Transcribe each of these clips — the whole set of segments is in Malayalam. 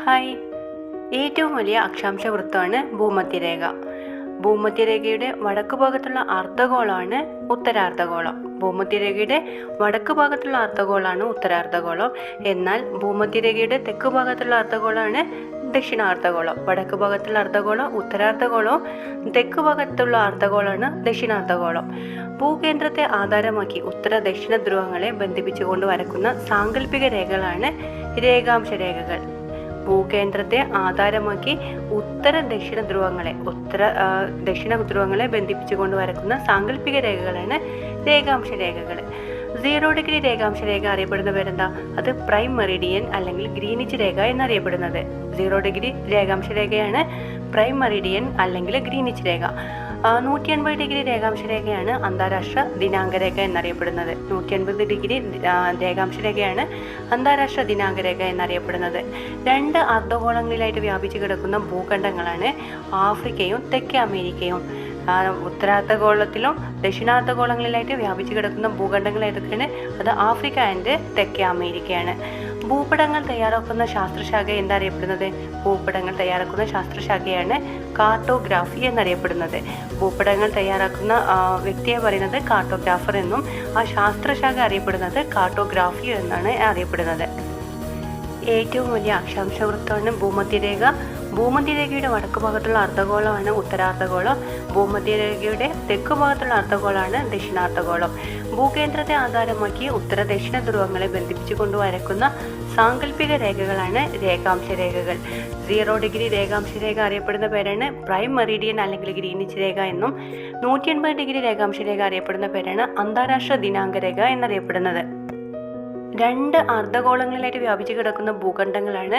ഹായ്. ഏറ്റവും വലിയ അക്ഷാംശ വൃത്തമാണ് ഭൂമധ്യരേഖ. ഭൂമധ്യരേഖയുടെ വടക്ക് ഭാഗത്തുള്ള അർദ്ധഗോളമാണ് ഉത്തരാർദ്ധഗോളം. ഭൂമധ്യരേഖയുടെ വടക്ക് ഭാഗത്തുള്ള അർദ്ധഗോളമാണ് ഉത്തരാർദ്ധഗോളം. എന്നാൽ ഭൂമധ്യരേഖയുടെ തെക്ക് ഭാഗത്തുള്ള അർദ്ധഗോളമാണ് ദക്ഷിണാർദ്ധഗോളം. വടക്ക് ഭാഗത്തുള്ള അർദ്ധഗോളം ഉത്തരാർദ്ധഗോളവും തെക്ക് ഭാഗത്തുള്ള അർദ്ധഗോളമാണ് ദക്ഷിണാർദ്ധഗോളം. ഭൂകേന്ദ്രത്തെ ആധാരമാക്കി ഉത്തര ദക്ഷിണ ധ്രുവങ്ങളെ ബന്ധിപ്പിച്ചുകൊണ്ട് വരക്കുന്ന സാങ്കല്പിക രേഖകളാണ് രേഖാംശ രേഖകൾ. ഭൂകേന്ദ്രത്തെ ആധാരമാക്കി ഉത്തര ദക്ഷിണ ധ്രുവങ്ങളെ ബന്ധിപ്പിച്ചുകൊണ്ട് വരക്കുന്ന സാങ്കല്പിക രേഖകളാണ് രേഖാംശ രേഖകൾ. 0 ഡിഗ്രി രേഖാംശ രേഖ അറിയപ്പെടുന്ന പേരെന്താ? അത് പ്രൈം മെറിഡിയൻ അല്ലെങ്കിൽ ഗ്രീനിച്ച് രേഖ എന്നറിയപ്പെടുന്നത്. 0 ഡിഗ്രി രേഖാംശ രേഖയാണ് പ്രൈം മെറിഡിയൻ അല്ലെങ്കിൽ ഗ്രീനിച്ച് രേഖ. 180 ഡിഗ്രി രേഖാംശ രേഖയാണ് അന്താരാഷ്ട്ര ദിനാങ്കരേഖ എന്നറിയപ്പെടുന്നത്. 180 ഡിഗ്രി രേഖാംശ രേഖയാണ് അന്താരാഷ്ട്ര ദിനാങ്കരേഖ എന്നറിയപ്പെടുന്നത്. 2 അർദ്ധഗോളങ്ങളിലായിട്ട് വ്യാപിച്ചു കിടക്കുന്ന ഭൂഖണ്ഡങ്ങളാണ് ആഫ്രിക്കയും തെക്കേ അമേരിക്കയും. ഉത്തരാർദ്ധഗോളത്തിലും ദക്ഷിണാർദ്ധഗോളങ്ങളിലായിട്ട് വ്യാപിച്ചു കിടക്കുന്ന ഭൂഖണ്ഡങ്ങൾ ഏതൊക്കെയാണ്? അത് ആഫ്രിക്ക ആൻഡ് തെക്കേ അമേരിക്കയാണ്. ഭൂപടങ്ങൾ തയ്യാറാക്കുന്ന ശാസ്ത്രശാഖ എന്നറിയപ്പെടുന്നത്? ഭൂപടങ്ങൾ തയ്യാറാക്കുന്ന ശാസ്ത്രശാഖയാണ് കാർട്ടോഗ്രാഫി എന്നറിയപ്പെടുന്നത്. ഭൂപടങ്ങൾ തയ്യാറാക്കുന്ന വ്യക്തിയെ പറയുന്നത് കാർട്ടോഗ്രാഫർ എന്നും ആ ശാസ്ത്രശാഖ അറിയപ്പെടുന്നത് കാർട്ടോഗ്രാഫി എന്നാണ് അറിയപ്പെടുന്നത്. ഏറ്റവും വലിയ അക്ഷാംശ വൃത്തമാണ് ഭൂമധ്യരേഖ. ഭൂമധ്യരേഖയുടെ വടക്ക് ഭാഗത്തുള്ള അർദ്ധഗോളമാണ് ഉത്തരാർദ്ധഗോളം. ഭൂമധ്യരേഖയുടെ തെക്ക് ഭാഗത്തുള്ള അർദ്ധഗോളമാണ് ദക്ഷിണാർദ്ധഗോളം. ഭൂകേന്ദ്രത്തെ ആധാരമാക്കി ഉത്തര ദക്ഷിണ ധ്രുവങ്ങളെ ബന്ധിപ്പിച്ചുകൊണ്ട് വരക്കുന്ന സാങ്കല്പിക രേഖകളാണ് രേഖാംശ രേഖകൾ. 0 ഡിഗ്രി രേഖാംശ രേഖ അറിയപ്പെടുന്ന പേരാണ് പ്രൈം മെറിഡിയൻ അല്ലെങ്കിൽ ഗ്രീനിച്ച് രേഖ എന്നും 180 ഡിഗ്രി രേഖാംശ രേഖ അറിയപ്പെടുന്ന പേരാണ് അന്താരാഷ്ട്ര ദിനാങ്കരേഖ എന്നറിയപ്പെടുന്നത്. 2 അർദ്ധഗോളങ്ങളിലായിട്ട് വ്യാപിച്ചു കിടക്കുന്ന ഭൂഖണ്ഡങ്ങളാണ്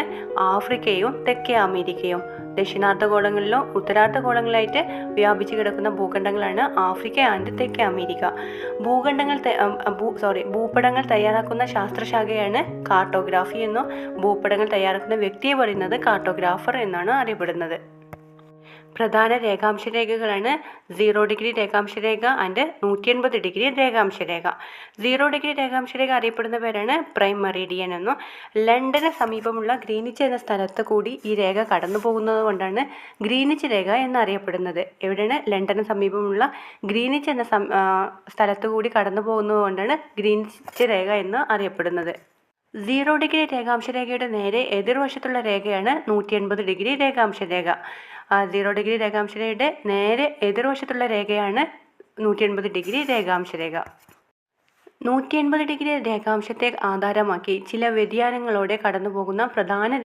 ആഫ്രിക്കയും തെക്കേ അമേരിക്കയും. ദക്ഷിണാർദ്ധഗോളങ്ങളിലും ഉത്തരാർദ്ധഗോളങ്ങളിലായിട്ട് വ്യാപിച്ചു കിടക്കുന്ന ഭൂഖണ്ഡങ്ങളാണ് ആഫ്രിക്ക ആൻഡ് തെക്കേ അമേരിക്ക. ഭൂപടങ്ങൾ തയ്യാറാക്കുന്ന ശാസ്ത്രശാഖയാണ് കാർട്ടോഗ്രാഫി എന്നും ഭൂപടങ്ങൾ തയ്യാറാക്കുന്ന വ്യക്തിയെ പറയുന്നത് കാർട്ടോഗ്രാഫർ എന്നാണ് അറിയപ്പെടുന്നത്. പ്രധാന രേഖാംശ രേഖകളാണ് 0 ഡിഗ്രി രേഖാംശ രേഖ ആൻഡ് 180 ഡിഗ്രി രേഖാംശ രേഖ. 0 ഡിഗ്രി രേഖാംശ രേഖ അറിയപ്പെടുന്ന പേരാണ് പ്രൈം മെറിഡിയൻ എന്നും ലണ്ടന് സമീപമുള്ള ഗ്രീനിച്ച് എന്ന സ്ഥലത്ത് കൂടി ഈ രേഖ കടന്നു പോകുന്നത് കൊണ്ടാണ് ഗ്രീനിച്ച് രേഖ എന്നറിയപ്പെടുന്നത്. എവിടെയാണ്? ലണ്ടന് സമീപമുള്ള ഗ്രീനിച്ച് എന്ന സ്ഥലത്ത് കൂടി കടന്നു പോകുന്നത് കൊണ്ടാണ് ഗ്രീനിച്ച് രേഖ എന്ന് അറിയപ്പെടുന്നത്. 0 ഡിഗ്രി രേഖാംശ രേഖയുടെ നേരെ എതിർവശത്തുള്ള രേഖയാണ് 180 ഡിഗ്രി രേഖാംശ രേഖ. 0 ഡിഗ്രി രേഖാംശ രേഖയുടെ നേരെ എതിർവശത്തുള്ള രേഖയാണ് 180 ഡിഗ്രി രേഖാംശ രേഖ. 180 ഡിഗ്രി രേഖാംശത്തെ ആധാരമാക്കി ചില വ്യതിയാനങ്ങളോടെ കടന്നു പോകുന്ന പ്രധാന